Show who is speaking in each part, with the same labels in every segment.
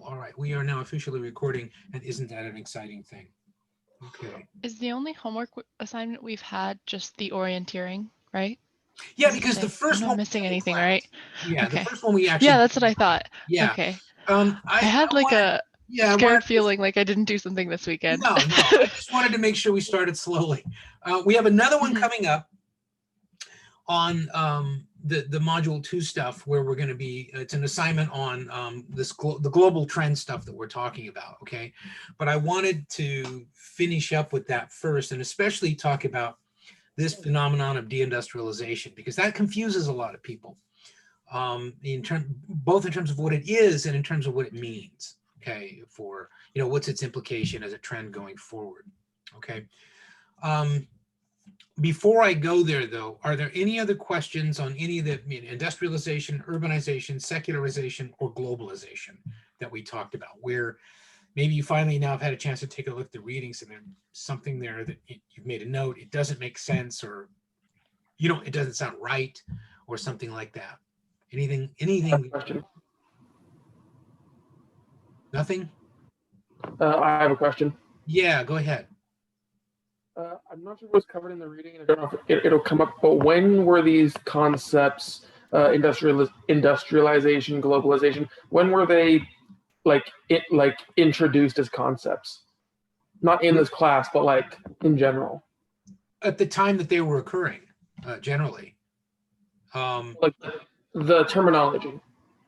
Speaker 1: All right, we are now officially recording, and isn't that an exciting thing? Okay.
Speaker 2: Is the only homework assignment we've had just the orienteering, right?
Speaker 1: Yeah,
Speaker 2: Does it
Speaker 1: because the
Speaker 2: say? I'm
Speaker 1: first
Speaker 2: not
Speaker 1: one we
Speaker 2: missing
Speaker 1: did in
Speaker 2: anything,
Speaker 1: class.
Speaker 2: right?
Speaker 1: Yeah, the
Speaker 2: Okay.
Speaker 1: first one we actually
Speaker 2: Yeah,
Speaker 1: did
Speaker 2: that's what
Speaker 1: in
Speaker 2: I
Speaker 1: class.
Speaker 2: thought.
Speaker 1: Yeah.
Speaker 2: Okay.
Speaker 1: I
Speaker 2: I had like
Speaker 1: wanted,
Speaker 2: a
Speaker 1: yeah, I wanted
Speaker 2: scared feeling like I didn't do something this weekend.
Speaker 1: no, I just wanted to make sure we started slowly. We have another one coming up on the module 2 stuff where we're going to be, it's an assignment on the global trend stuff that we're talking about, okay? But I wanted to finish up with that first, and especially talk about this phenomenon of deindustrialization, because that confuses a lot of people, both in terms of what it is and in terms of what it means, okay, for, what's its implication as a trend going forward, okay? Before I go there, though, are there any other questions on any of the industrialization, urbanization, secularization, or globalization that we talked about, where maybe you finally now have had a chance to take a look at the readings and there's something there that you've made a note, it doesn't make sense, or it doesn't sound right, or something like that? Anything?
Speaker 3: Question.
Speaker 1: Nothing?
Speaker 3: I have a question.
Speaker 1: Yeah, go ahead.
Speaker 3: I'm not sure what was covered in the reading, and I don't know if it'll come up, but when were these concepts, industrialization, globalization, when were they introduced as concepts? Not in this class, but like in general.
Speaker 1: At the time that they were occurring, generally.
Speaker 3: Like the terminology.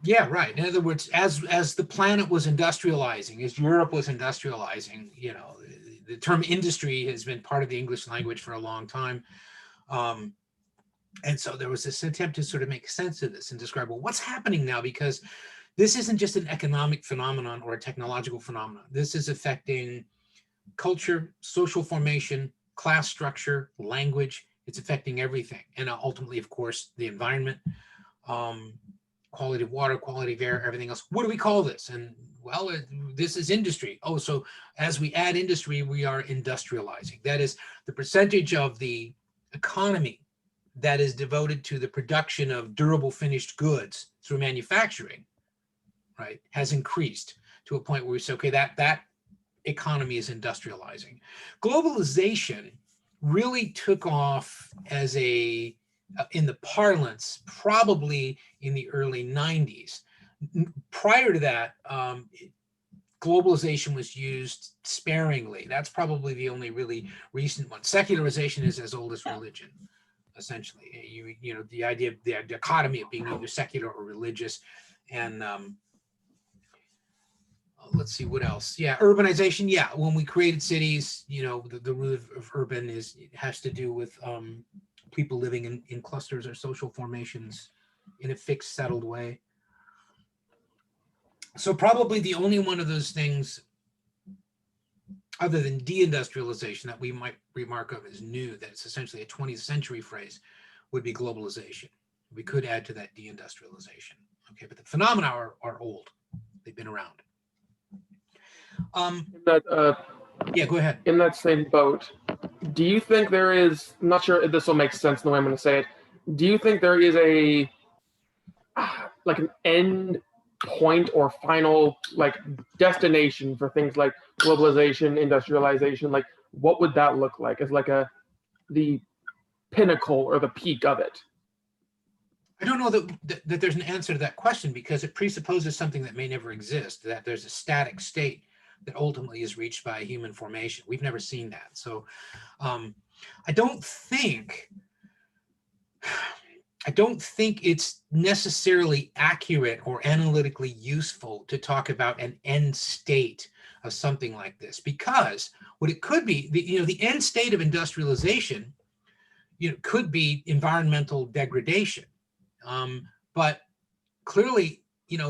Speaker 1: Yeah, right. In other words, as the planet was industrializing, as Europe was industrializing, the term industry has been part of the English language for a long time. And so there was this attempt to sort of make sense of this and describe, well, what's happening now? Because this isn't just an economic phenomenon or a technological phenomenon. This is affecting culture, social formation, class structure, language. It's affecting everything. And ultimately, of course, the environment, quality of water, quality of air, everything else. What do we call this? And well, this is industry. Oh, so as we add industry, we are industrializing. That is, the percentage of the economy that is devoted to the production of durable finished goods through manufacturing, right, has increased to a point where we say, okay, that economy is industrializing. Globalization really took off as in the parlance, probably in the early 90s. Prior to that, globalization was used sparingly. That's probably the only really recent one. Secularization is as old as religion, essentially. The idea of the dichotomy of being either secular or religious. And let's see what else. Yeah, urbanization. Yeah, when we created cities, the root of urban has to do with people living in clusters or social formations in a fixed, settled way. So probably the only one of those things, other than deindustrialization, that we might remark of as new, that's essentially a 20th century phrase, would be globalization. We could add to that deindustrialization. Okay, but the phenomena are old. They've been around. Yeah, go ahead.
Speaker 3: In that same boat, do you think there is, I'm not sure if this will make sense in the way I'm going to say it, do you think there is an end point or final destination for things like globalization, industrialization? Like, what would that look like as the pinnacle or the peak of it?
Speaker 1: I don't know that there's an answer to that question, because it presupposes something that may never exist, that there's a static state that ultimately is reached by human formation. We've never seen that. So I don't think it's necessarily accurate or analytically useful to talk about an end state of something like this, because what it could be, the end state of industrialization, could be environmental degradation. But clearly,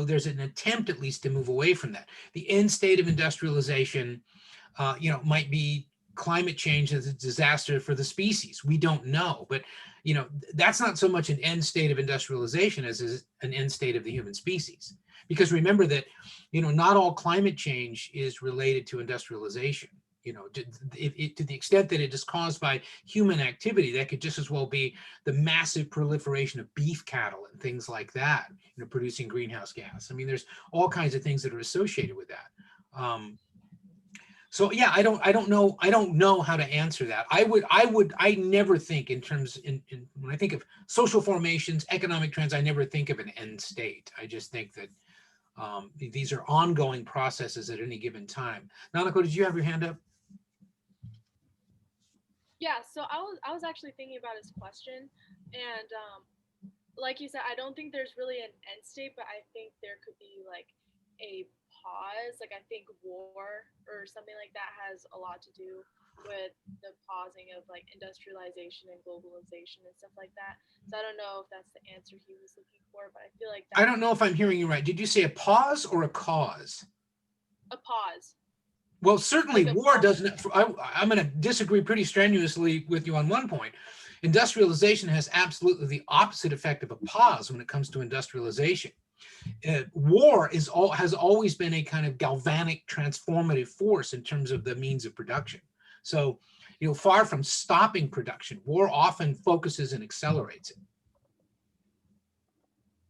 Speaker 1: there's an attempt at least to move away from that. The end state of industrialization, might be climate change as a disaster for the species. We don't know, but that's not so much an end state of industrialization as is an end state of the human species. Because remember that, not all climate change is related to industrialization. You know, to the extent that it is caused by human activity, that could just as well be the massive proliferation of beef cattle and things like that, you know, producing greenhouse gas. I mean, there's all kinds of things that are associated with that. So yeah, I don't know how to answer that. I never think in terms when I think of social formations, economic trends, I never think of an end state. I just think that these are ongoing processes at any given time. Nanako, did you have your hand up?
Speaker 4: Yeah, so I was actually thinking about his question, and like you said, I don't think there's really an end state, but I think there could be like a pause. Like I think war or something like that has a lot to do with the pausing of like industrialization and globalization and stuff like that. So I don't know if that's the answer he was looking for, but I feel like
Speaker 1: I don't know if I'm hearing you right. Did you say a pause or a cause?
Speaker 4: a pause.
Speaker 1: Well, certainly
Speaker 4: Like a
Speaker 1: war
Speaker 4: pause.
Speaker 1: doesn't. I'm going to disagree pretty strenuously with you on one point. Industrialization has absolutely the opposite effect of a pause when it comes to industrialization. War has always been a kind of galvanic, transformative force in terms of the means of production. So, you know, far from stopping production, war often focuses and accelerates it.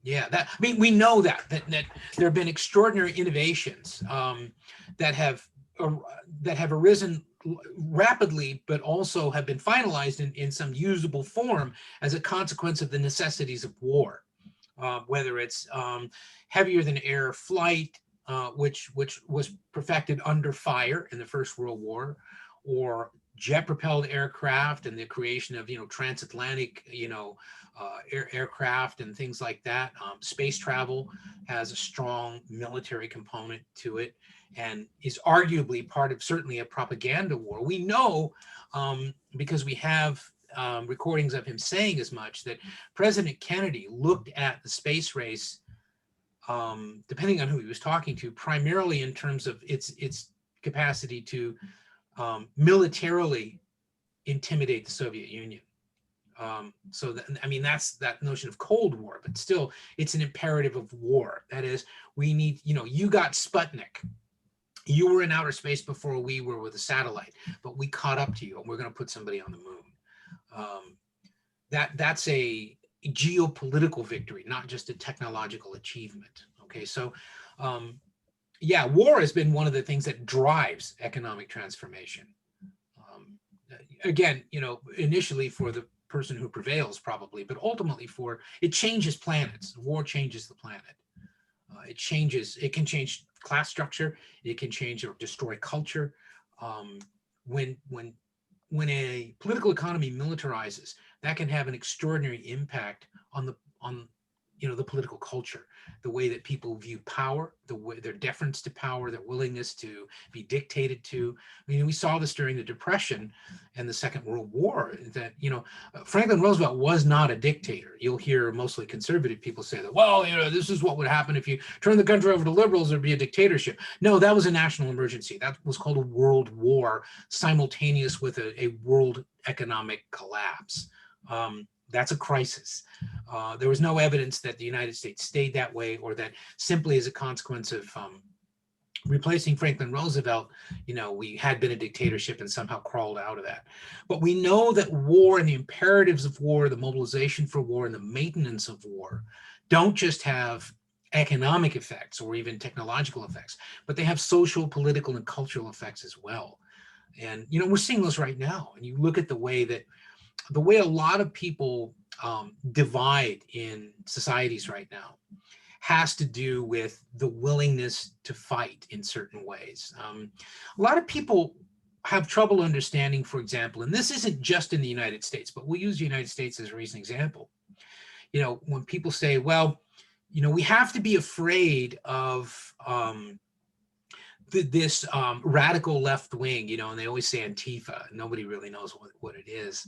Speaker 1: Yeah, I mean, we know that there have been extraordinary innovations that have arisen rapidly, but also have been finalized in some usable form as a consequence of the necessities of war. Whether it's heavier than air flight, which was perfected under fire in the First World War, or jet-propelled aircraft and the creation of, you know, transatlantic, you know, aircraft and things like that. Space travel has a strong military component to it and is arguably part of certainly a propaganda war. We know because we have recordings of him saying as much, that President Kennedy looked at the space race, depending on who he was talking to, primarily in terms of its capacity to militarily intimidate the Soviet Union. So that, I mean, that's that notion of Cold War, but still it's an imperative of war. That is, we need, you know, you got Sputnik. You were in outer space before we were with a satellite, but we caught up to you and we're going to put somebody on the moon. That's a geopolitical victory, not just a technological achievement. Okay, so yeah, war has been one of the things that drives economic transformation. Again, you know, initially for the person who prevails probably, but ultimately it changes planets. War changes the planet. It can change class structure. It can change or destroy culture. When a political economy militarizes, that can have an extraordinary impact on the political culture, the way that people view power, the way their deference to power, their willingness to be dictated to. I mean, we saw this during the Depression and the Second World War, that, you know, Franklin Roosevelt was not a dictator. You'll hear mostly conservative people say that, well, you know, this is what would happen if you turn the country over to liberals, there'd be a dictatorship. No, that was a national emergency. That was called a world war, simultaneous with a world economic collapse. That's a crisis. There was no evidence that the United States stayed that way, or that simply as a consequence of replacing Franklin Roosevelt, you know, we had been a dictatorship and somehow crawled out of that. But we know that war and the imperatives of war, the mobilization for war and the maintenance of war, don't just have economic effects or even technological effects, but they have social, political, and cultural effects as well. And, you know, we're seeing this right now. And you look at the way a lot of people divide in societies right now has to do with the willingness to fight in certain ways. A lot of people have trouble understanding, for example, and this isn't just in the United States, but we'll use the United States as a recent example. You know, when people say, well, you know, we have to be afraid of this radical left wing, you know, and they always say Antifa. Nobody really knows what it is.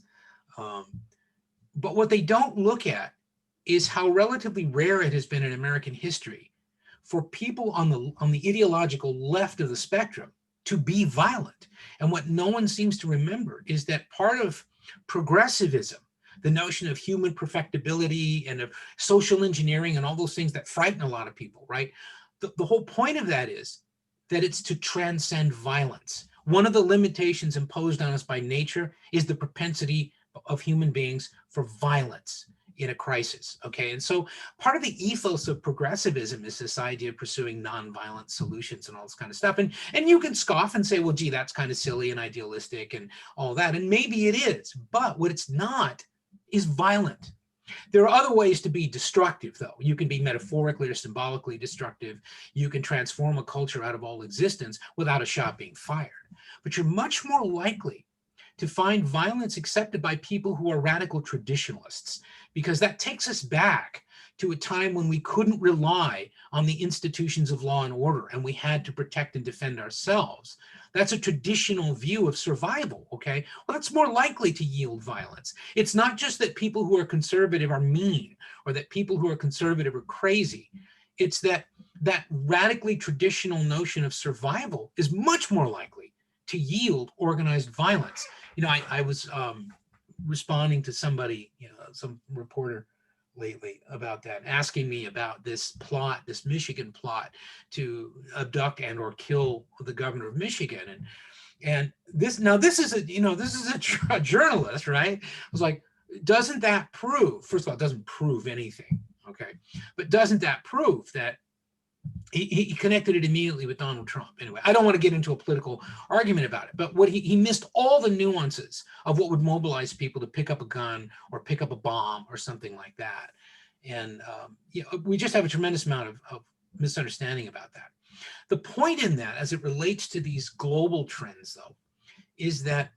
Speaker 1: But what they don't look at is how relatively rare it has been in American history for people on the ideological left of the spectrum to be violent. And what no one seems to remember is that part of progressivism, the notion of human perfectibility and of social engineering and all those things that frighten a lot of people, right? The whole point of that is that it's to transcend violence. One of the limitations imposed on us by nature is the propensity of human beings for violence in a crisis, okay? And so part of the ethos of progressivism is this idea of pursuing nonviolent solutions and all this kind of stuff. And you can scoff and say, well, gee, that's kind of silly and idealistic and all that. And maybe it is, but what it's not is violent. There are other ways to be destructive, though. You can be metaphorically or symbolically destructive. You can transform a culture out of all existence without a shot being fired. But you're much more likely to find violence accepted by people who are radical traditionalists, because that takes us back to a time when we couldn't rely on the institutions of law and order, and we had to protect and defend ourselves. That's a traditional view of survival, okay? Well, that's more likely to yield violence. It's not just that people who are conservative are mean or that people who are conservative are crazy. It's that that radically traditional notion of survival is much more likely to yield organized violence. You know, I was responding to somebody, you know, some reporter lately about that, asking me about this plot, this Michigan plot to abduct and or kill the governor of Michigan. And this, now this is a, you know, this is a journalist, right? I was like, doesn't that prove, first of all, it doesn't prove anything, okay? But doesn't that prove that he connected it immediately with Donald Trump? Anyway, I don't want to get into a political argument about it, but what he missed all the nuances of what would mobilize people to pick up a gun or pick up a bomb or something like that. And you know, we just have a tremendous amount of misunderstanding about that. The point in that, as it relates to these global trends, though, is that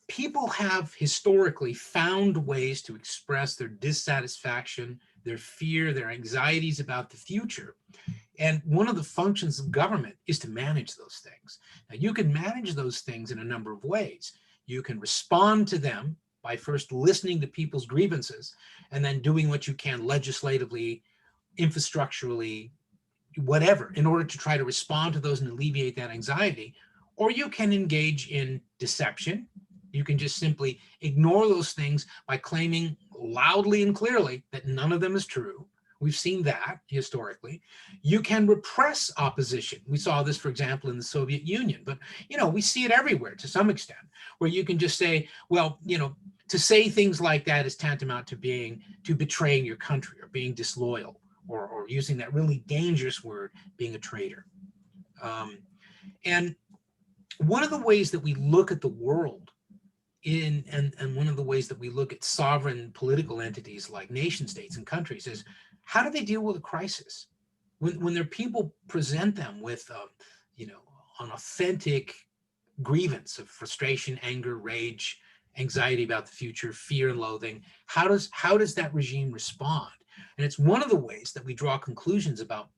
Speaker 1: people have historically found ways to express their dissatisfaction, their fear, their anxieties about the future. And one of the functions of government is to manage those things. Now, you can manage those things in a number of ways. You can respond to them by first listening to people's grievances and then doing what you can legislatively, infrastructurally, whatever, in order to try to respond to those and alleviate that anxiety. Or you can engage in deception. You can just simply ignore those things by claiming loudly and clearly that none of them is true. We've seen that historically. You can repress opposition. We saw this, for example, in the Soviet Union, but you know, we see it everywhere to some extent, where you can just say, well, you know, to say things like that is tantamount to betraying your country or being disloyal, or using that really dangerous word, being a traitor. And one of the ways that we look at the world and one of the ways that we look at sovereign political entities like nation states and countries is, how do they deal with a crisis? When their people present them with, you know, an authentic grievance of frustration, anger, rage, anxiety about the future, fear and loathing, how does that regime respond? And it's one of the ways that we draw conclusions about,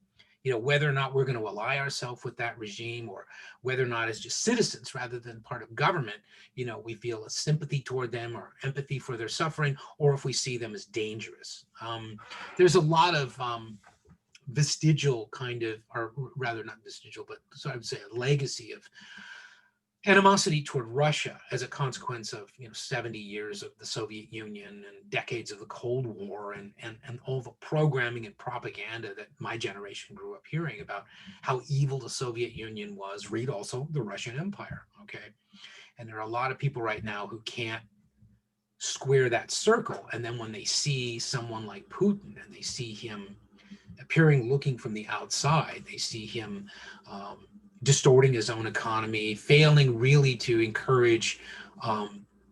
Speaker 1: you know, whether or not we're going to ally ourselves with that regime, or whether or not as just citizens rather than part of government, you know, we feel a sympathy toward them or empathy for their suffering, or if we see them as dangerous. There's a lot of vestigial kind of, or rather not vestigial, but so I would say a legacy of animosity toward Russia as a consequence of, you know, 70 years of the Soviet Union and decades of the Cold War and all the programming and propaganda that my generation grew up hearing about how evil the Soviet Union was. Read also the Russian Empire, okay? And there are a lot of people right now who can't square that circle. And then when they see someone like Putin and they see him appearing looking from the outside, they see him distorting his own economy, failing really to encourage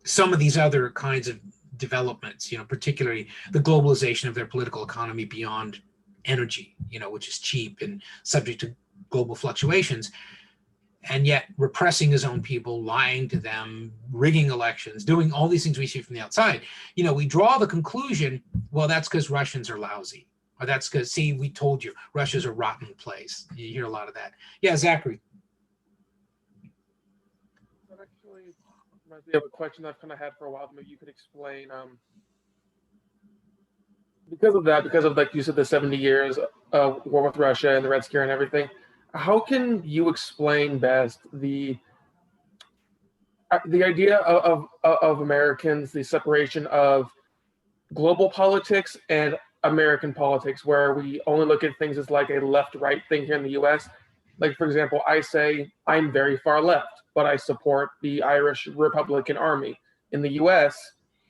Speaker 1: some of these other kinds of developments, you know, particularly the globalization of their political economy beyond energy, you know, which is cheap and subject to global fluctuations, and yet repressing his own people, lying to them, rigging elections, doing all these things we see from the outside. You know, we draw the conclusion, well, that's because Russians are lousy. Or that's because, see, we told you, Russia's a rotten place. You hear a lot of that. Yeah, Zachary.
Speaker 3: That actually reminds me of a question I've kind of had for a while. Maybe you could explain. Because of, like you said, the 70 years war with Russia and the Red Scare and everything, how can you explain best the idea of Americans, the separation of global politics and American politics, where we only look at things as like a left-right thing here in the US? Like, for example, I say I'm very far left, but I support the Irish Republican Army. In the US,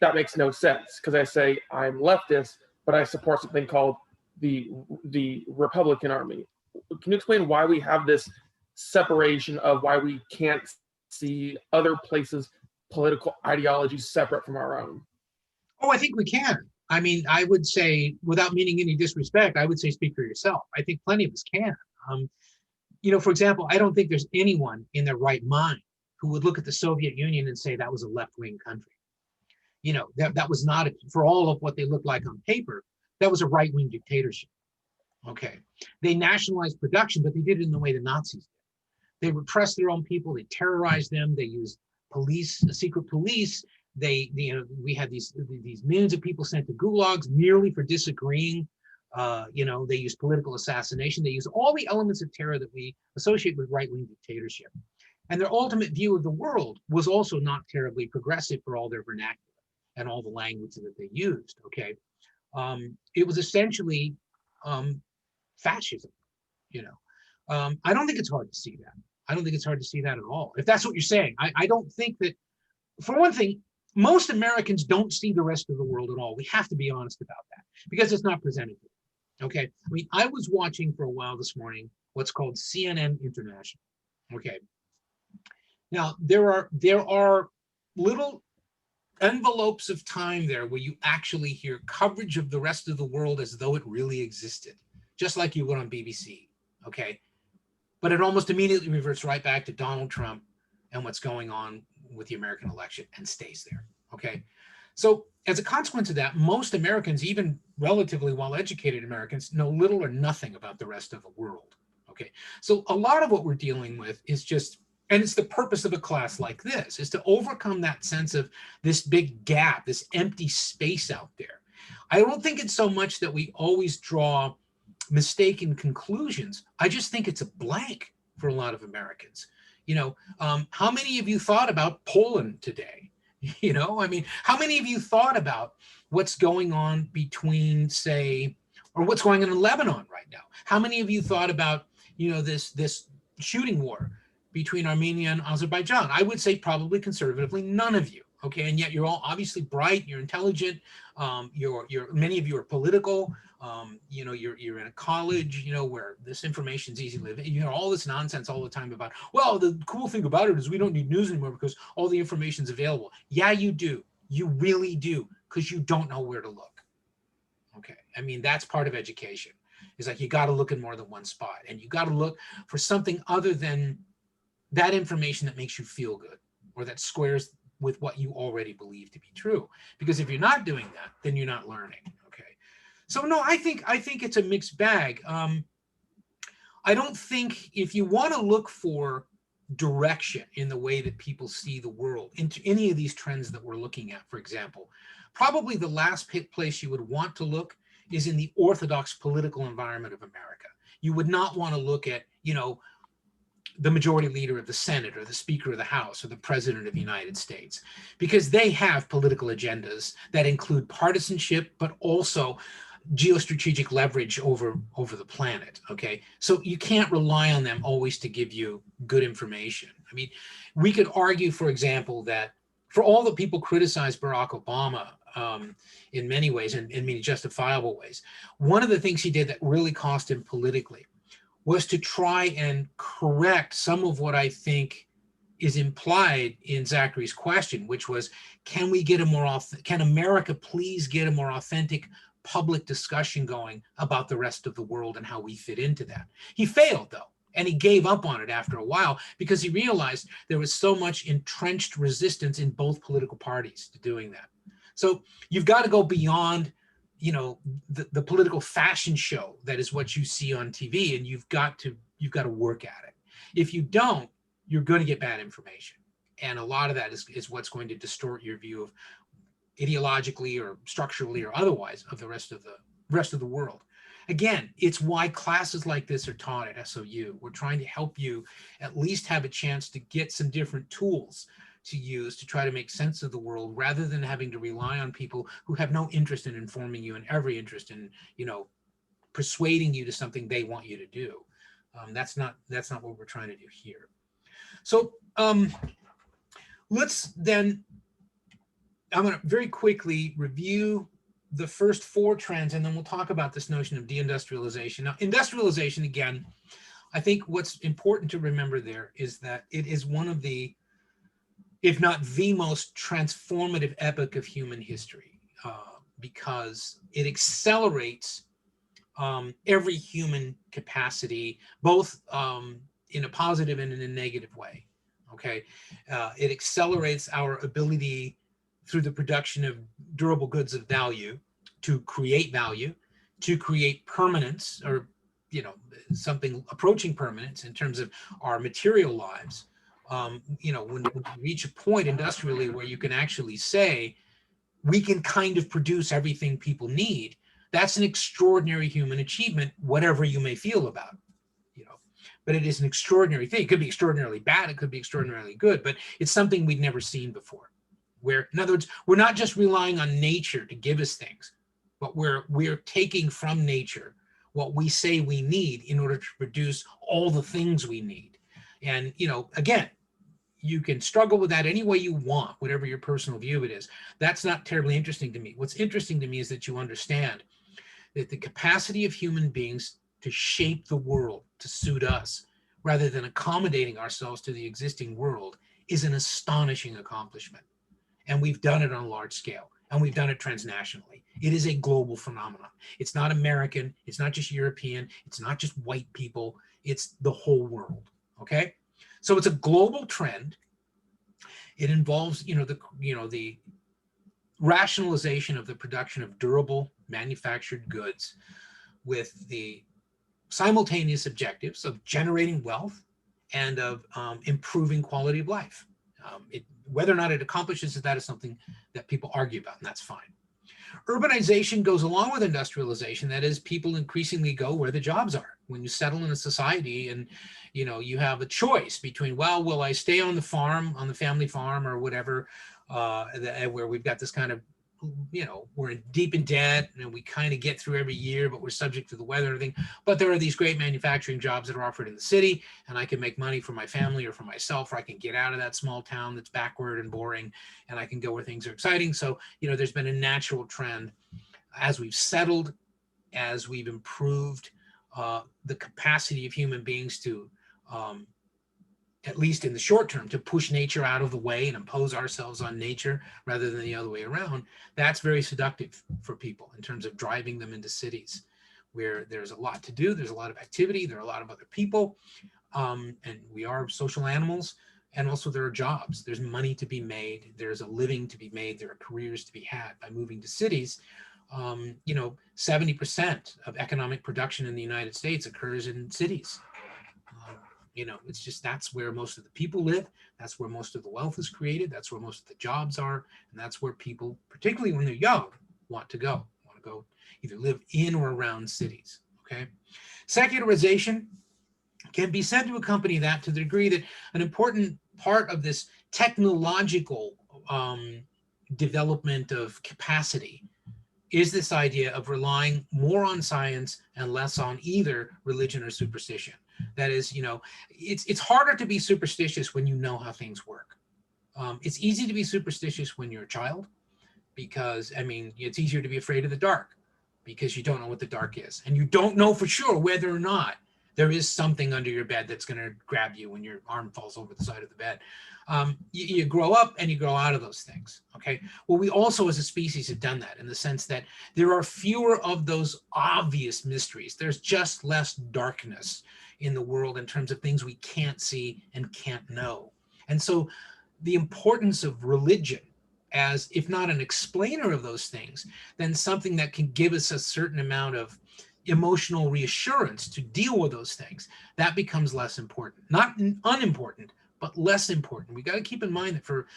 Speaker 3: that makes no sense because I say I'm leftist, but I support something called the Republican Army. Can you explain why we have this separation of why we can't see other places' political ideologies separate from our own?
Speaker 1: Oh, I think we can. I mean, I would say, without meaning any disrespect, I would say speak for yourself. I think plenty of us can. For example, I don't think there's anyone in their right mind who would look at the Soviet Union and say that was a left-wing country. That was not, for all of what they looked like on paper, that was a right-wing dictatorship. Okay. They nationalized production, but they did it in the way the Nazis did. They repressed their own people. They terrorized them. They used police, secret police. We had these millions of people sent to gulags merely for disagreeing. They used political assassination. They used all the elements of terror that we associate with right-wing dictatorship. And their ultimate view of the world was also not terribly progressive for all their vernacular and all the language that they used. Okay. It was essentially fascism. I don't think it's hard to see that. I don't think it's hard to see that at all. If that's what you're saying, I don't think that, for one thing, most Americans don't see the rest of the world at all. We have to be honest about that because it's not presented to them. Okay. I mean, I was watching for a while this morning what's called CNN International. Okay. Now there are little envelopes of time there where you actually hear coverage of the rest of the world as though it really existed, just like you would on BBC. Okay. But it almost immediately reverts right back to Donald Trump and what's going on with the American election and stays there. Okay. So as a consequence of that, most Americans, even relatively well-educated Americans, know little or nothing about the rest of the world. Okay. So a lot of what we're dealing with is just, and it's the purpose of a class like this, is to overcome that sense of this big gap, this empty space out there. I don't think it's so much that we always draw mistaken conclusions. I just think it's a blank for a lot of Americans. How many of you thought about Poland today? How many of you thought about what's going on between, say, or what's going on in Lebanon right now? How many of you thought about, this shooting war between Armenia and Azerbaijan? I would say probably conservatively none of you. Okay, and yet you're all obviously bright, you're intelligent, many of you are political, you're in a college, where this information is easy to live. You hear all this nonsense all the time about, well, the cool thing about it is we don't need news anymore because all the information is available. Yeah, you do. You really do, because you don't know where to look. Okay, I mean, that's part of education. It's like you got to look in more than one spot, and you got to look for something other than that information that makes you feel good or that squares with what you already believe to be true. Because if you're not doing that, then you're not learning. Okay. So no, I think it's a mixed bag. I don't think, if you want to look for direction in the way that people see the world, into any of these trends that we're looking at, for example, probably the last place you would want to look is in the orthodox political environment of America. You would not want to look at, the majority leader of the Senate or the Speaker of the House or the President of the United States, because they have political agendas that include partisanship, but also geostrategic leverage over the planet. Okay, so you can't rely on them always to give you good information. I mean, we could argue, for example, that for all that people criticize Barack Obama in many ways, and in many justifiable ways, one of the things he did that really cost him politically was to try and correct some of what I think is implied in Zachary's question, which was, can America please get a more authentic public discussion going about the rest of the world and how we fit into that? He failed, though, and he gave up on it after a while because he realized there was so much entrenched resistance in both political parties to doing that. So you've got to go beyond the political fashion show that is what you see on TV, and you've got to work at it. If you don't, you're going to get bad information, and a lot of that is what's going to distort your view of ideologically or structurally or otherwise of the rest of the world. Again, it's why classes like this are taught at SOU. We're trying to help you at least have a chance to get some different tools to use to try to make sense of the world, rather than having to rely on people who have no interest in informing you and every interest in, persuading you to something they want you to do. That's not what we're trying to do here. So let's then, I'm going to very quickly review the first 4 trends, and then we'll talk about this notion of deindustrialization. Now, industrialization, again, I think what's important to remember there is that it is one of the, if not the most transformative epoch of human history, because it accelerates every human capacity, both in a positive and in a negative way. Okay, it accelerates our ability through the production of durable goods of value to create value, to create permanence, or something approaching permanence in terms of our material lives. When you reach a point industrially where you can actually say we can kind of produce everything people need, that's an extraordinary human achievement, whatever you may feel about it. But it is an extraordinary thing. It could be extraordinarily bad, it could be extraordinarily good, but it's something we'd never seen before. Where, in other words, we're not just relying on nature to give us things, but we're taking from nature what we say we need in order to produce all the things we need. And, again, you can struggle with that any way you want, whatever your personal view of it is. That's not terribly interesting to me. What's interesting to me is that you understand that the capacity of human beings to shape the world to suit us, rather than accommodating ourselves to the existing world, is an astonishing accomplishment. And we've done it on a large scale, and we've done it transnationally. It is a global phenomenon. It's not American, it's not just European, it's not just white people, it's the whole world, okay? So it's a global trend. It involves, the rationalization of the production of durable manufactured goods with the simultaneous objectives of generating wealth and of improving quality of life. Whether or not it accomplishes that is something that people argue about, and that's fine. Urbanization goes along with industrialization. That is, people increasingly go where the jobs are. When you settle in a society and you have a choice between, well, will I stay on the farm, on the family farm or whatever, where we've got this kind of, we're deep in debt and we kind of get through every year, but we're subject to the weather and everything. But there are these great manufacturing jobs that are offered in the city, and I can make money for my family or for myself, or I can get out of that small town that's backward and boring, and I can go where things are exciting. So, there's been a natural trend as we've settled, as we've improved the capacity of human beings to, at least in the short term, to push nature out of the way and impose ourselves on nature rather than the other way around. That's very seductive for people in terms of driving them into cities where there's a lot to do, there's a lot of activity, there are a lot of other people, and we are social animals, and also there are jobs, there's money to be made, there's a living to be made, there are careers to be had by moving to cities. 70% of economic production in the United States occurs in cities. It's just, that's where most of the people live. That's where most of the wealth is created. That's where most of the jobs are. And that's where people, particularly when they're young, want to go either live in or around cities. Okay. Secularization can be said to accompany that to the degree that an important part of this technological development of capacity is this idea of relying more on science and less on either religion or superstition. That is, it's harder to be superstitious when you know how things work. It's easy to be superstitious when you're a child because, it's easier to be afraid of the dark because you don't know what the dark is. And you don't know for sure whether or not there is something under your bed that's going to grab you when your arm falls over the side of the bed. You grow up and you grow out of those things, okay? Well, we also as a species have done that in the sense that there are fewer of those obvious mysteries. There's just less darkness in the world in terms of things we can't see and can't know. And so the importance of religion as, if not an explainer of those things, then something that can give us a certain amount of emotional reassurance to deal with those things, that becomes less important. Not unimportant, but less important. We got to keep in mind that for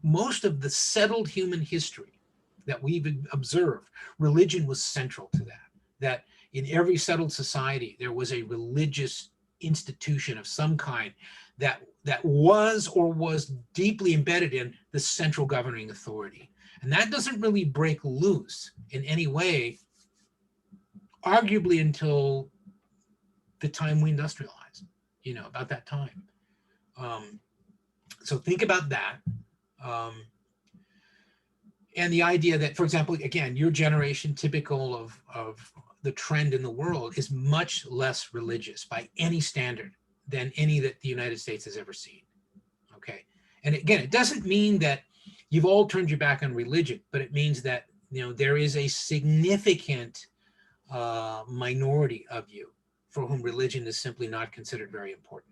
Speaker 1: most of the settled human history that we've observed, religion was central to that. That in every settled society, there was a religious institution of some kind that was or was deeply embedded in the central governing authority. And that doesn't really break loose in any way, arguably until the time we industrialized, about that time. So think about that. And the idea that, for example, again, your generation, typical of the trend in the world, is much less religious by any standard than any that the United States has ever seen. Okay. And again, it doesn't mean that you've all turned your back on religion, but it means that, there is a significant minority of you for whom religion is simply not considered very important.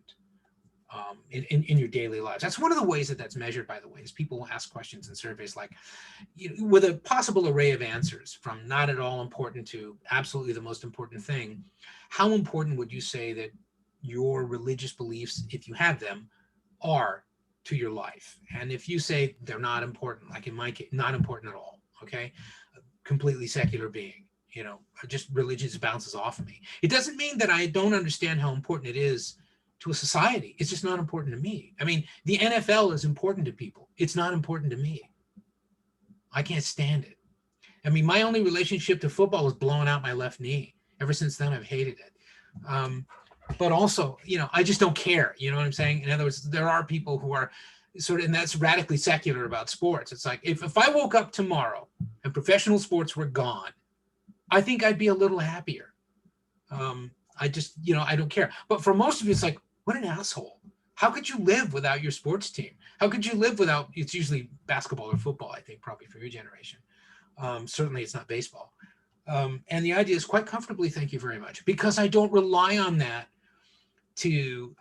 Speaker 1: In your daily lives. That's one of the ways that that's measured, by the way, is people will ask questions in surveys like, with a possible array of answers from not at all important to absolutely the most important thing. How important would you say that your religious beliefs, if you have them, are to your life? And if you say they're not important, like in my case, not important at all, okay, completely secular being, just religion just bounces off of me. It doesn't mean that I don't understand how important it is to a society. It's just not important to me. I mean, the NFL is important to people. It's not important to me. I can't stand it. I mean, my only relationship to football was blowing out my left knee. Ever since then, I've hated it. But also, I just don't care. You know what I'm saying? In other words, there are people who are and that's radically secular about sports. It's like, if I woke up tomorrow and professional sports were gone, I think I'd be a little happier. I just, I don't care. But for most of you, it's like, what an asshole. How could you live without your sports team? How could you live without, it's usually basketball or football, I think, probably for your generation. Certainly it's not baseball. And the idea is quite comfortably, thank you very much, because I don't rely on that to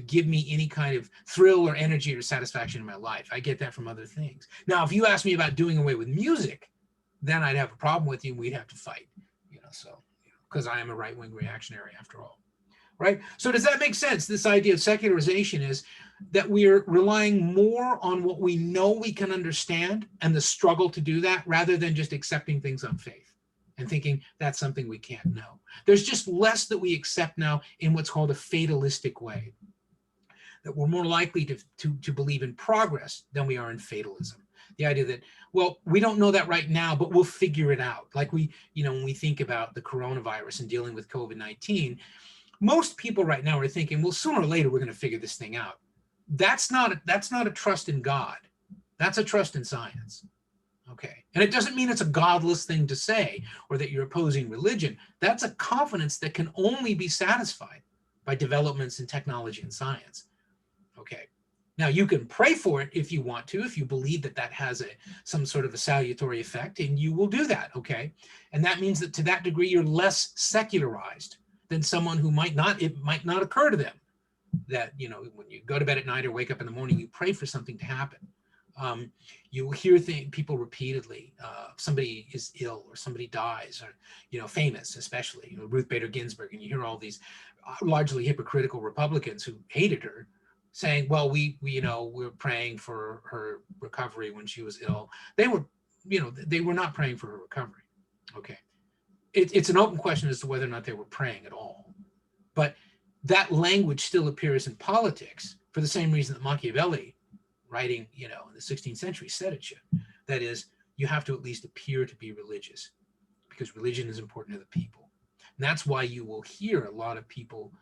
Speaker 1: give me any kind of thrill or energy or satisfaction in my life. I get that from other things. Now, if you ask me about doing away with music, then I'd have a problem with you and we'd have to fight, because I am a right-wing reactionary after all. Right? So does that make sense? This idea of secularization is that we're relying more on what we know we can understand and the struggle to do that, rather than just accepting things on faith and thinking that's something we can't know. There's just less that we accept now in what's called a fatalistic way, that we're more likely to believe in progress than we are in fatalism. The idea that, well, we don't know that right now, but we'll figure it out. Like when we think about the coronavirus and dealing with COVID-19, most people right now are thinking, well, sooner or later, we're going to figure this thing out. That's not a trust in God. That's a trust in science. Okay. And it doesn't mean it's a godless thing to say or that you're opposing religion. That's a confidence that can only be satisfied by developments in technology and science. Okay. Now, you can pray for it if you want to, if you believe that that has some sort of a salutary effect, and you will do that. Okay. And that means that to that degree, you're less secularized than someone who it might not occur to them that, when you go to bed at night or wake up in the morning, you pray for something to happen. You will hear people repeatedly. Somebody is ill or somebody dies, or, famous, especially, Ruth Bader Ginsburg, and you hear all these largely hypocritical Republicans who hated her saying, well, we're praying for her recovery when she was ill. They were not praying for her recovery. Okay. It's an open question as to whether or not they were praying at all. But that language still appears in politics for the same reason that Machiavelli, writing, in the 16th century, said it should. That is, you have to at least appear to be religious, because religion is important to the people. And that's why you will hear a lot of people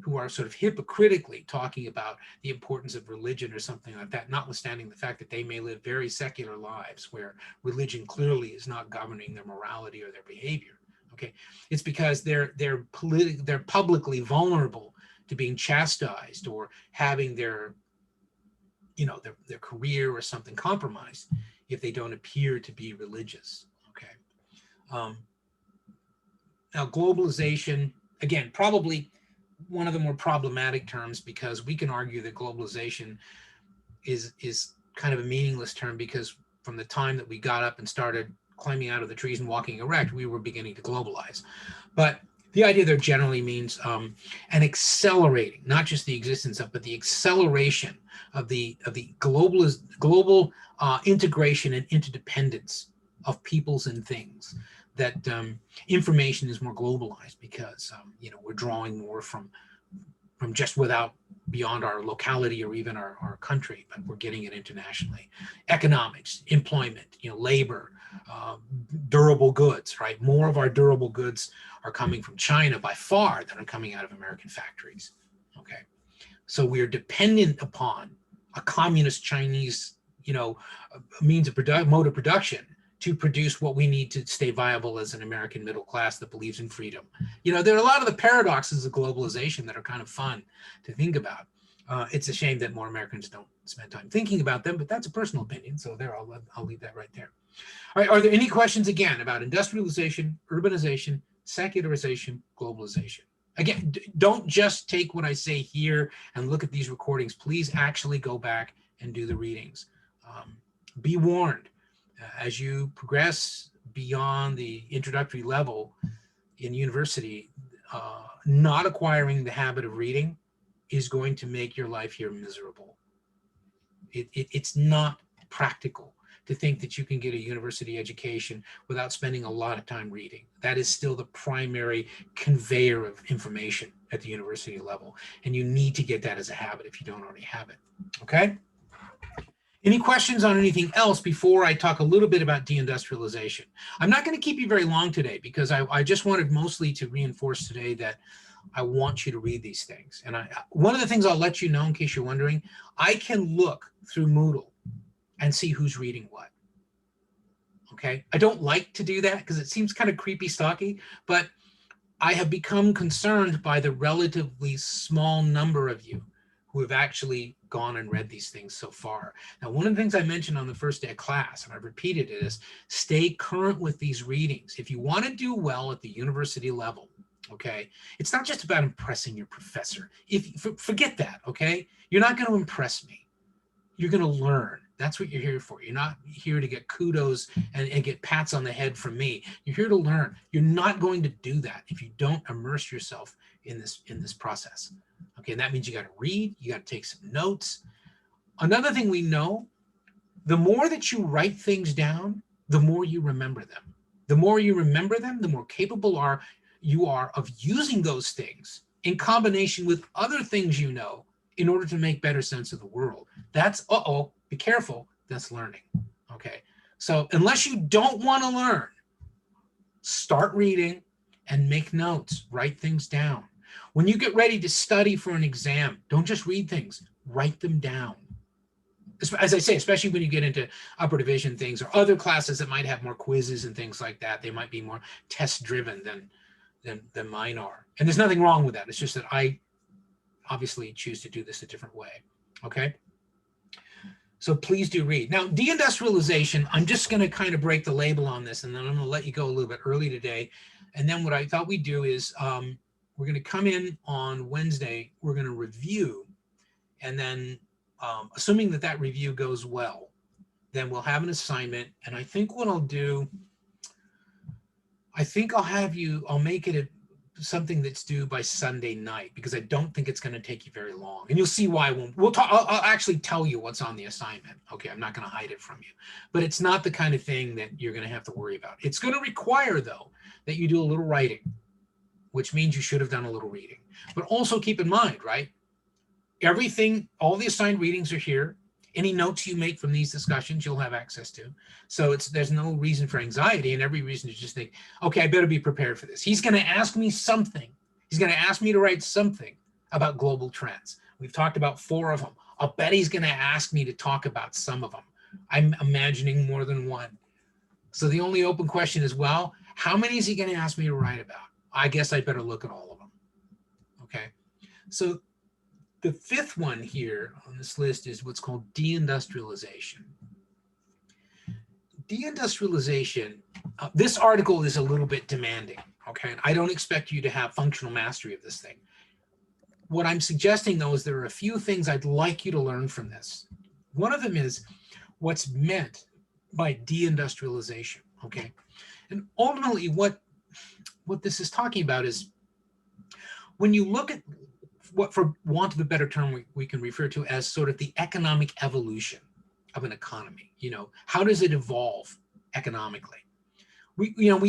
Speaker 1: who are sort of hypocritically talking about the importance of religion or something like that, notwithstanding the fact that they may live very secular lives where religion clearly is not governing their morality or their behavior. Okay, it's because they're publicly vulnerable to being chastised or having their career or something compromised if they don't appear to be religious. Okay. Now, globalization, again, probably one of the more problematic terms, because we can argue that globalization is kind of a meaningless term, because from the time that we got up and started climbing out of the trees and walking erect, we were beginning to globalize. But the idea there generally means an accelerating, not just the existence of, but the acceleration of the global integration and interdependence of peoples and things. That information is more globalized because we're drawing more from just beyond our locality or even our country, but we're getting it internationally. Economics, employment, labor, durable goods, right? More of our durable goods are coming from China by far than are coming out of American factories. Okay. So we are dependent upon a communist Chinese, means of mode of production to produce what we need to stay viable as an American middle class that believes in freedom. There are a lot of the paradoxes of globalization that are kind of fun to think about. It's a shame that more Americans don't spend time thinking about them, but that's a personal opinion. So there, I'll leave that right there. All right, are there any questions again about industrialization, urbanization, secularization, globalization? Again, don't just take what I say here and look at these recordings. Please actually go back and do the readings. Be warned, as you progress beyond the introductory level in university, not acquiring the habit of reading is going to make your life here miserable. It's not practical to think that you can get a university education without spending a lot of time reading. That is still the primary conveyor of information at the university level. And you need to get that as a habit if you don't already have it, okay? Any questions on anything else before I talk a little bit about deindustrialization? I'm not gonna keep you very long today because I just wanted mostly to reinforce today that I want you to read these things. And one of the things I'll let you know in case you're wondering, I can look through Moodle and see who's reading what, okay? I don't like to do that because it seems kind of creepy stalky, but I have become concerned by the relatively small number of you who have actually gone and read these things so far. Now, one of the things I mentioned on the first day of class, and I've repeated it, is stay current with these readings. If you want to do well at the university level, okay, it's not just about impressing your professor. Forget that, okay? You're not going to impress me. You're going to learn. That's what you're here for. You're not here to get kudos and get pats on the head from me. You're here to learn. You're not going to do that if you don't immerse yourself in this process. Okay, and that means you got to read, you got to take some notes. Another thing we know, the more that you write things down, the more you remember them. The more you remember them, the more capable you are of using those things in combination with other things you know in order to make better sense of the world. That's, be careful, that's learning, okay? So unless you don't want to learn, start reading and make notes, write things down. When you get ready to study for an exam, don't just read things, write them down. As I say, especially when you get into upper division things or other classes that might have more quizzes and things like that, they might be more test driven than mine are. And there's nothing wrong with that. It's just that I obviously choose to do this a different way, okay? So please do read. Now, deindustrialization, I'm just gonna kind of break the label on this and then I'm gonna let you go a little bit early today. And then what I thought we'd do is we're gonna come in on Wednesday, we're gonna review, and then assuming that review goes well, then we'll have an assignment. And I think what I'll do, I'll make it something that's due by Sunday night because I don't think it's going to take you very long. And you'll see why we'll talk. I'll actually tell you what's on the assignment. Okay, I'm not going to hide it from you, but it's not the kind of thing that you're going to have to worry about. It's going to require, though, that you do a little writing, which means you should have done a little reading. But also keep in mind, right? Everything, all the assigned readings are here. Any notes you make from these discussions, you'll have access to. So there's no reason for anxiety and every reason to just think, okay, I better be prepared for this. He's going to ask me something. He's going to ask me to write something about global trends. We've talked about 4 of them. I'll bet he's going to ask me to talk about some of them. I'm imagining more than one. So the only open question is, well, how many is he going to ask me to write about? I guess I better look at all of them. Okay. So the 5th one here on this list is what's called deindustrialization. Deindustrialization, this article is a little bit demanding, okay? And I don't expect you to have functional mastery of this thing. What I'm suggesting, though, is there are a few things I'd like you to learn from this. One of them is what's meant by deindustrialization, okay? And ultimately, what this is talking about is when you look at what, for want of a better term, we can refer to as sort of the economic evolution of an economy. How does it evolve economically?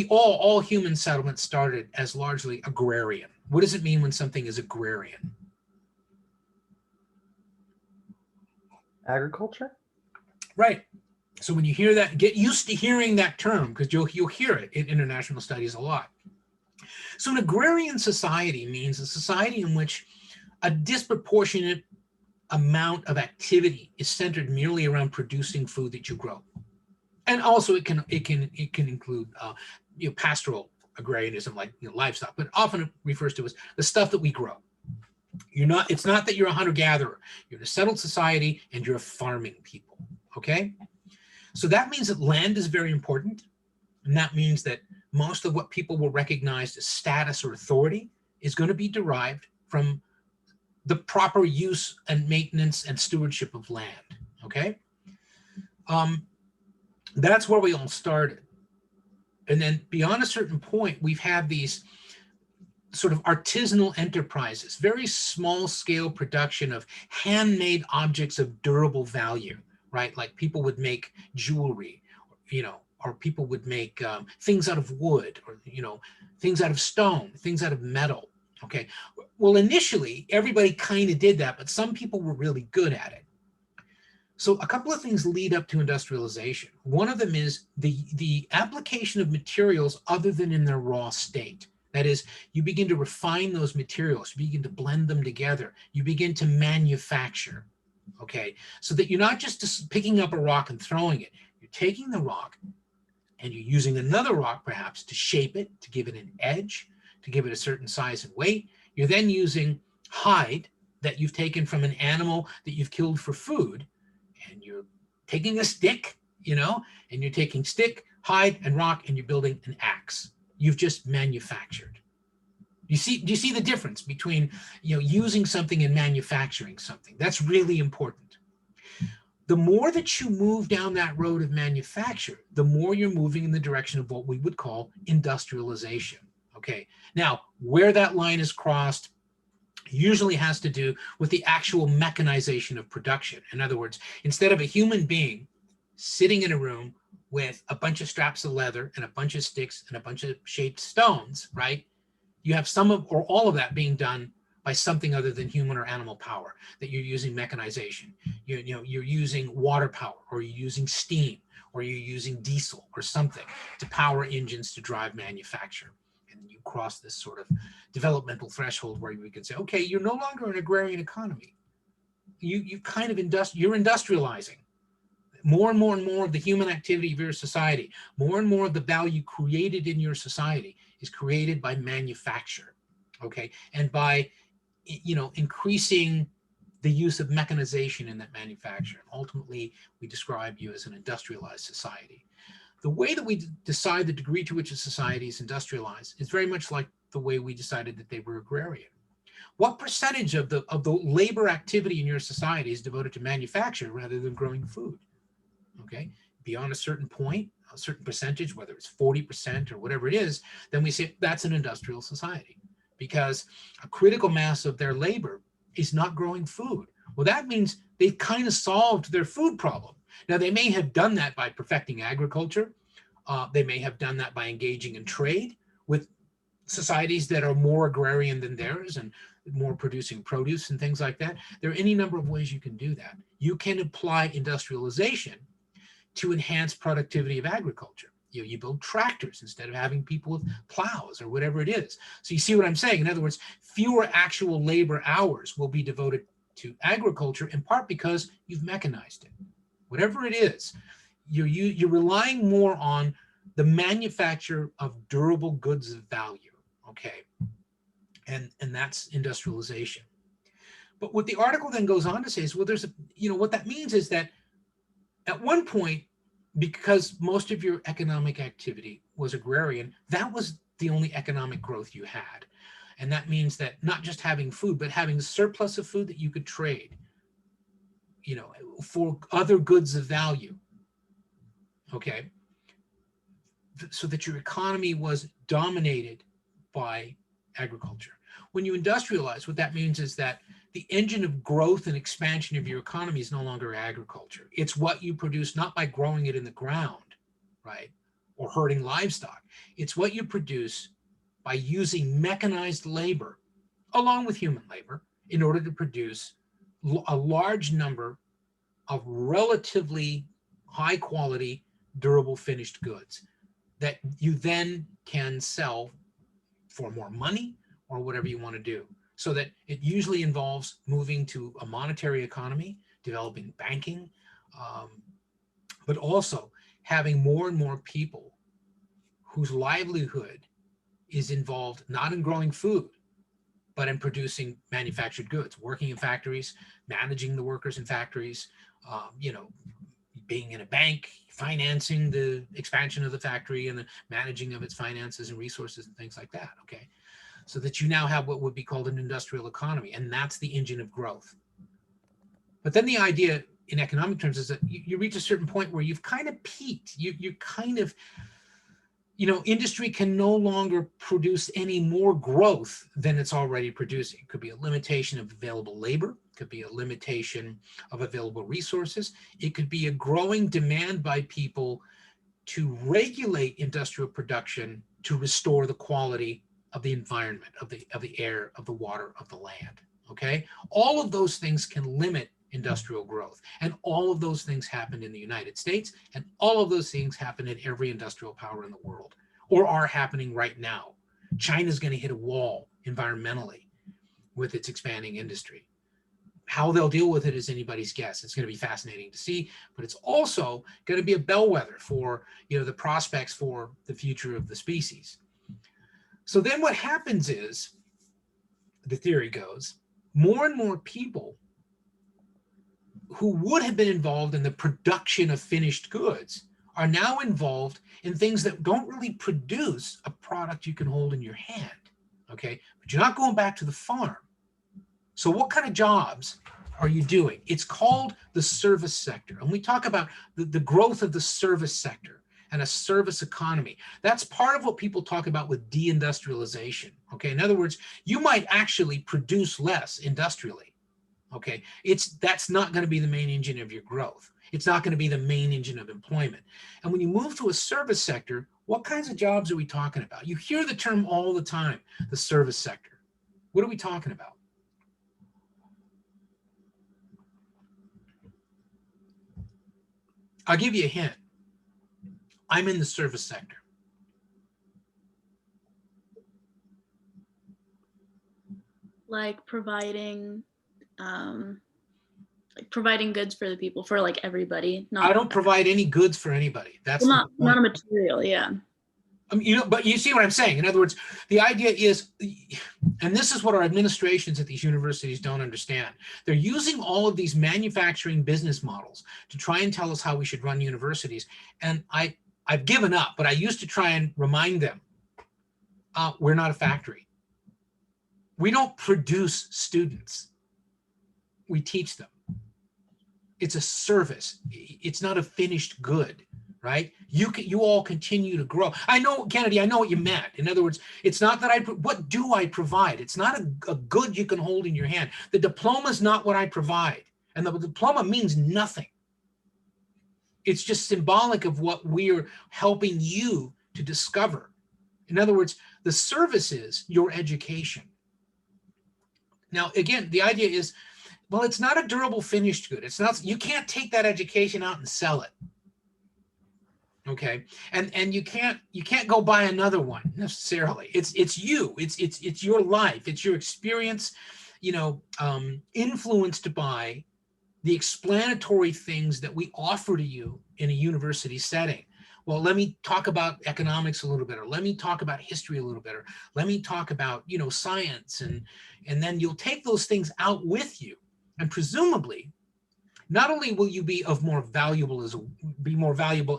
Speaker 1: All human settlements started as largely agrarian. What does it mean when something is agrarian?
Speaker 3: Agriculture?
Speaker 1: Right. So when you hear that, get used to hearing that term because you'll hear it in international studies a lot. So an agrarian society means a society in which a disproportionate amount of activity is centered merely around producing food that you grow. And also it can include pastoral agrarianism, like livestock, but often it refers to as the stuff that we grow. It's not that you're a hunter-gatherer. You're in a settled society and you're a farming people. Okay? So that means that land is very important. And that means that most of what people will recognize as status or authority is going to be derived from the proper use and maintenance and stewardship of land. Okay? That's where we all started. And then beyond a certain point, we've had these sort of artisanal enterprises, very small scale production of handmade objects of durable value, right? Like people would make jewelry, or people would make things out of wood, or, things out of stone, things out of metal. Okay. Well, initially, everybody kind of did that, but some people were really good at it. So a couple of things lead up to industrialization. One of them is the application of materials other than in their raw state. That is, you begin to refine those materials, you begin to blend them together, you begin to manufacture, okay? So that you're not just picking up a rock and throwing it. You're taking the rock and you're using another rock perhaps to shape it, to give it an edge, to give it a certain size and weight. You're then using hide that you've taken from an animal that you've killed for food, and you're taking a stick, and you're taking stick, hide, and rock, and you're building an axe. You've just manufactured. Do you see the difference between using something and manufacturing something? That's really important. The more that you move down that road of manufacture, the more you're moving in the direction of what we would call industrialization. Okay. Now, where that line is crossed usually has to do with the actual mechanization of production. In other words, instead of a human being sitting in a room with a bunch of straps of leather and a bunch of sticks and a bunch of shaped stones, right? You have some of or all of that being done by something other than human or animal power, that you're using mechanization. You're using water power, or you're using steam, or you're using diesel or something to power engines to drive manufacture. And you cross this sort of developmental threshold where we can say, okay, you're no longer an agrarian economy. You kind of you're industrializing. More and more and more of the human activity of your society, more and more of the value created in your society is created by manufacture, okay? And by, increasing the use of mechanization in that manufacture. Ultimately, we describe you as an industrialized society. The way that we decide the degree to which a society is industrialized is very much like the way we decided that they were agrarian. What percentage of the labor activity in your society is devoted to manufacture rather than growing food? Okay, beyond a certain point, a certain percentage, whether it's 40% or whatever it is, then we say that's an industrial society, because a critical mass of their labor is not growing food. Well, that means they've kind of solved their food problem. Now, they may have done that by perfecting agriculture. They may have done that by engaging in trade with societies that are more agrarian than theirs and more producing produce and things like that. There are any number of ways you can do that. You can apply industrialization to enhance productivity of agriculture. You build tractors instead of having people with plows or whatever it is. So you see what I'm saying? In other words, fewer actual labor hours will be devoted to agriculture, in part because you've mechanized it. Whatever it is, you're relying more on the manufacture of durable goods of value, okay? And that's industrialization. But what the article then goes on to say is, well, what that means is that at one point, because most of your economic activity was agrarian, that was the only economic growth you had. And that means that not just having food, but having a surplus of food that you could trade, for other goods of value, okay? So that your economy was dominated by agriculture. When you industrialize, what that means is that the engine of growth and expansion of your economy is no longer agriculture. It's what you produce, not by growing it in the ground, right? Or herding livestock. It's what you produce by using mechanized labor, along with human labor, in order to produce a large number of relatively high quality, durable finished goods that you then can sell for more money or whatever you want to do. So that it usually involves moving to a monetary economy, developing banking, but also having more and more people whose livelihood is involved not in growing food, but in producing manufactured goods, working in factories, managing the workers in factories, you know, being in a bank, financing the expansion of the factory and the managing of its finances and resources and things like that, okay? So that you now have what would be called an industrial economy, and that's the engine of growth. But then the idea in economic terms is that you reach a certain point where you've kind of peaked. You kind of, you know, industry can no longer produce any more growth than it's already producing. It could be a limitation of available labor, it could be a limitation of available resources. It could be a growing demand by people to regulate industrial production to restore the quality of the environment, of the air, of the water, of the land, okay? All of those things can limit industrial growth. And all of those things happened in the United States, and all of those things happen in every industrial power in the world, or are happening right now. China's going to hit a wall environmentally with its expanding industry. How they'll deal with it is anybody's guess. It's going to be fascinating to see, but it's also going to be a bellwether for, you know, the prospects for the future of the species. So then what happens is, the theory goes, more and more people who would have been involved in the production of finished goods are now involved in things that don't really produce a product you can hold in your hand, okay? But you're not going back to the farm. So what kind of jobs are you doing? It's called the service sector. And we talk about the growth of the service sector and a service economy. That's part of what people talk about with deindustrialization, okay? In other words, you might actually produce less industrially, okay? That's not going to be the main engine of your growth. It's not going to be the main engine of employment. And when you move to a service sector, what kinds of jobs are we talking about? You hear the term all the time, the service sector. What are we talking about? I'll give you a hint. I'm in the service sector.
Speaker 5: Like providing goods for the people, for like everybody.
Speaker 1: I don't provide any goods for anybody. That's
Speaker 5: well, not a material, yeah.
Speaker 1: You know, but you see what I'm saying. In other words, the idea is, and this is what our administrations at these universities don't understand. They're using all of these manufacturing business models to try and tell us how we should run universities. And I've given up, but I used to try and remind them, we're not a factory. We don't produce students. We teach them. It's a service. It's not a finished good, right? You all continue to grow. I know, Kennedy, I know what you meant. In other words, it's not that what do I provide? It's not a good you can hold in your hand. The diploma is not what I provide. And the diploma means nothing. It's just symbolic of what we're helping you to discover. In other words, the service is your education. Now, again, the idea is, well, it's not a durable finished good. It's not, you can't take that education out and sell it. Okay. And you can't go buy another one necessarily. It's you, it's your life, it's your experience, you know, influenced by the explanatory things that we offer to you in a university setting. Well, let me talk about economics a little bit, or let me talk about history a little bit, or let me talk about, you know, science, and then you'll take those things out with you, and presumably, not only will you be more valuable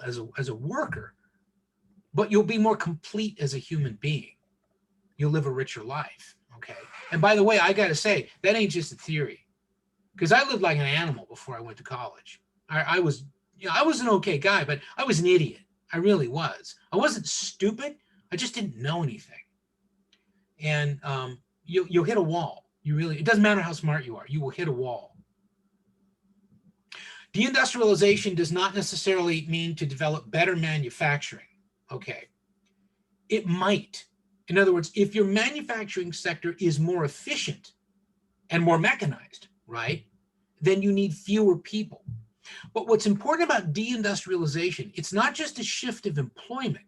Speaker 1: as a worker, but you'll be more complete as a human being. You'll live a richer life. Okay. And by the way, I got to say, that ain't just a theory, because I lived like an animal before I went to college. I was an okay guy, but I was an idiot. I really was. I wasn't stupid. I just didn't know anything. And you'll hit a wall. It doesn't matter how smart you are. You will hit a wall. Deindustrialization does not necessarily mean to develop better manufacturing. Okay. It might. In other words, if your manufacturing sector is more efficient and more mechanized, right, then you need fewer people. But what's important about deindustrialization, it's not just a shift of employment.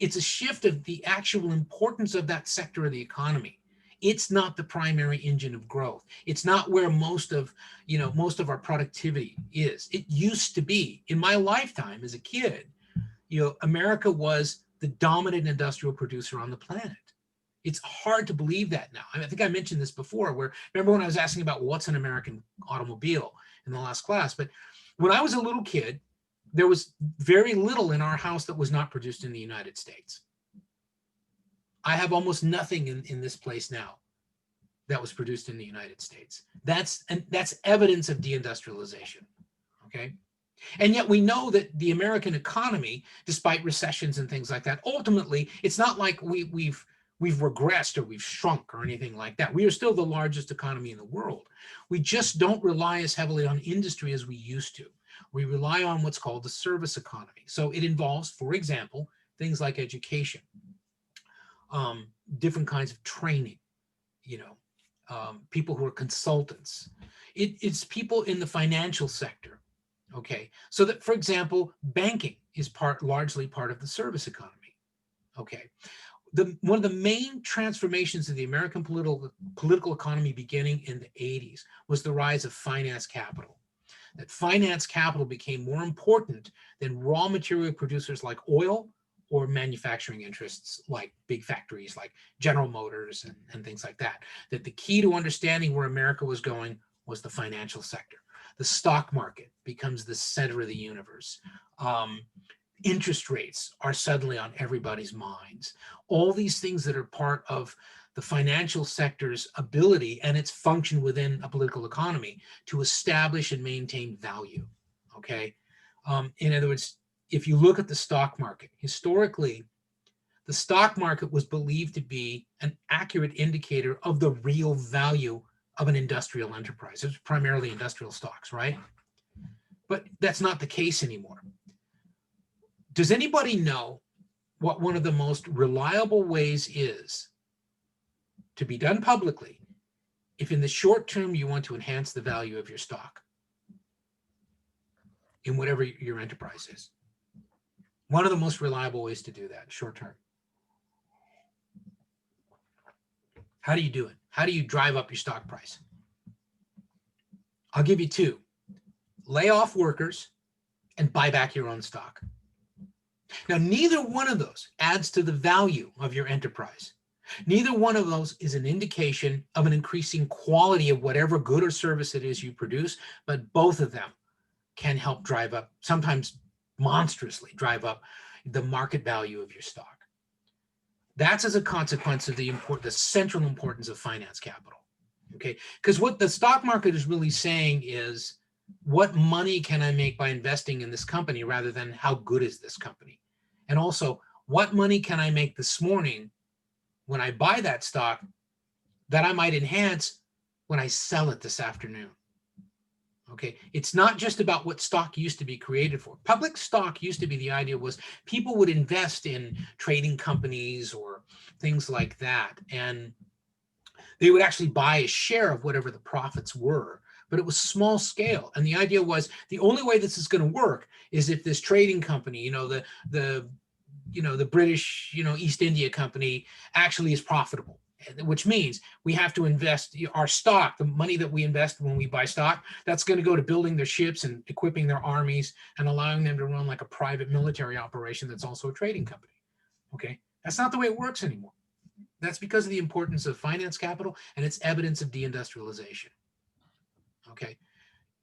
Speaker 1: It's a shift of the actual importance of that sector of the economy. It's not the primary engine of growth. It's not where most of our productivity is. It used to be. In my lifetime as a kid, America was the dominant industrial producer on the planet. It's hard to believe that now. I think I mentioned this before, where remember when I was asking about what's an American automobile in the last class, but when I was a little kid, there was very little in our house that was not produced in the United States. I have almost nothing in this place now that was produced in the United States. That's evidence of deindustrialization, okay? And yet we know that the American economy, despite recessions and things like that, ultimately, it's not like we've regressed or we've shrunk or anything like that. We are still the largest economy in the world. We just don't rely as heavily on industry as we used to. We rely on what's called the service economy. So it involves, for example, things like education, different kinds of training, people who are consultants. It's people in the financial sector, okay? So that, for example, banking is largely part of the service economy, okay? One of the main transformations of the American political economy beginning in the 80s was the rise of finance capital. That finance capital became more important than raw material producers like oil or manufacturing interests like big factories like General Motors and things like that. That the key to understanding where America was going was the financial sector. The stock market becomes the center of the universe. Interest rates are suddenly on everybody's minds. All these things that are part of the financial sector's ability and its function within a political economy to establish and maintain value, okay? In other words, if you look at the stock market, historically, the stock market was believed to be an accurate indicator of the real value of an industrial enterprise. It was primarily industrial stocks, right? But that's not the case anymore. Does anybody know what one of the most reliable ways is to be done publicly if in the short term you want to enhance the value of your stock in whatever your enterprise is? One of the most reliable ways to do that, short term. How do you do it? How do you drive up your stock price? I'll give you two. Lay off workers and buy back your own stock. Now, neither one of those adds to the value of your enterprise. Neither one of those is an indication of an increasing quality of whatever good or service it is you produce, but both of them can help drive up, sometimes monstrously drive up, the market value of your stock. That's as a consequence of the central importance of finance capital, okay? Because what the stock market is really saying is, what money can I make by investing in this company rather than how good is this company? And also, what money can I make this morning when I buy that stock that I might enhance when I sell it this afternoon? Okay, it's not just about what stock used to be created for. Public stock used to be, the idea was people would invest in trading companies or things like that, and they would actually buy a share of whatever the profits were, but it was small scale. And the idea was the only way this is going to work is if this trading company, the British, East India Company actually is profitable, which means we have to invest our stock, the money that we invest when we buy stock, that's going to go to building their ships and equipping their armies and allowing them to run like a private military operation that's also a trading company. Okay, that's not the way it works anymore. That's because of the importance of finance capital, and it's evidence of deindustrialization. Okay,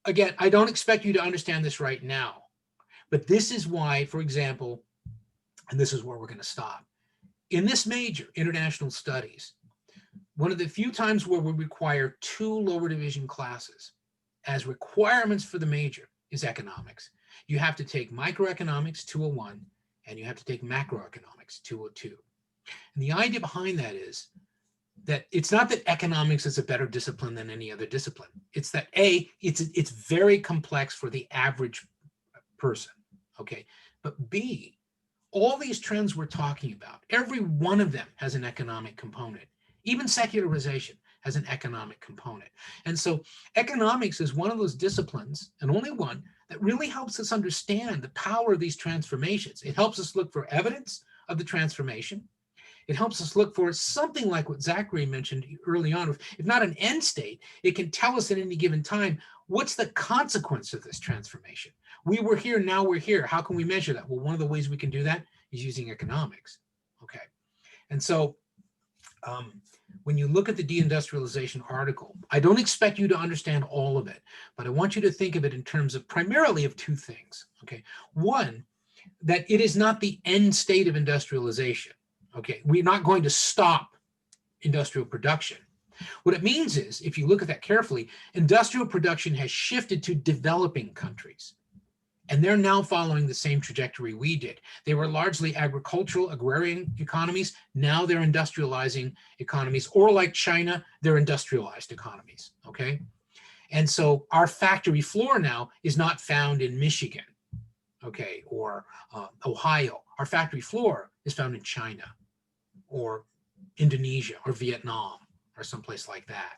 Speaker 1: again, I don't expect you to understand this right now, but this is why, for example, and this is where we're going to stop. In this major, international studies, one of the few times where we require 2 lower division classes as requirements for the major is economics. You have to take microeconomics 201, and you have to take macroeconomics 202. And the idea behind that is that it's not that economics is a better discipline than any other discipline. It's that it's very complex for the average person, okay? But B, all these trends we're talking about, every one of them has an economic component. Even secularization has an economic component. And so economics is one of those disciplines, and only one, that really helps us understand the power of these transformations. It helps us look for evidence of the transformation. It helps us look for something like what Zachary mentioned early on. If not an end state, it can tell us at any given time, what's the consequence of this transformation? We were here, now we're here. How can we measure that? Well, one of the ways we can do that is using economics. Okay. And so when you look at the deindustrialization article, I don't expect you to understand all of it, but I want you to think of it in terms of primarily of two things. Okay. One, that it is not the end state of industrialization. Okay. We're not going to stop industrial production. What it means is, if you look at that carefully, industrial production has shifted to developing countries. And they're now following the same trajectory we did. They were largely agricultural, agrarian economies. Now they're industrializing economies, or like China, they're industrialized economies, okay? And so our factory floor now is not found in Michigan, okay, or Ohio. Our factory floor is found in China, or Indonesia, or Vietnam, or someplace like that.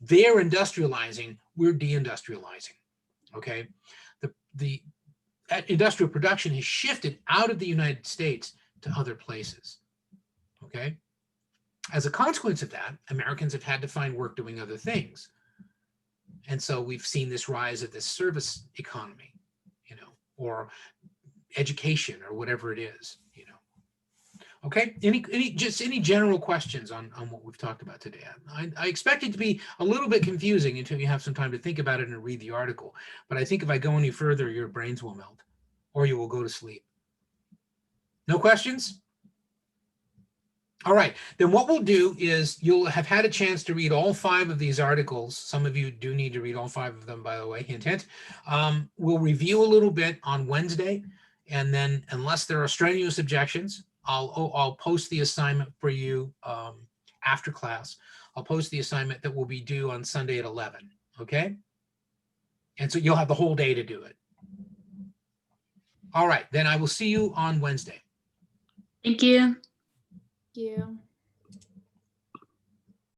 Speaker 1: They're industrializing, we're deindustrializing, okay? The industrial production has shifted out of the United States to other places, okay? As a consequence of that, Americans have had to find work doing other things. And so we've seen this rise of this service economy, you know, or education, or whatever it is, you know. Okay, any general questions on what we've talked about today? I expect it to be a little bit confusing until you have some time to think about it and read the article. But I think if I go any further, your brains will melt, or you will go to sleep. No questions? All right, then what we'll do is you'll have had a chance to read all 5 of these articles. Some of you do need to read all 5 of them, by the way, hint, hint. We'll review a little bit on Wednesday, and then unless there are strenuous objections, I'll post the assignment for you after class. I'll post the assignment that will be due on Sunday at 11, okay? And so you'll have the whole day to do it. All right, then I will see you on Wednesday.
Speaker 5: Thank you.
Speaker 6: Thank you.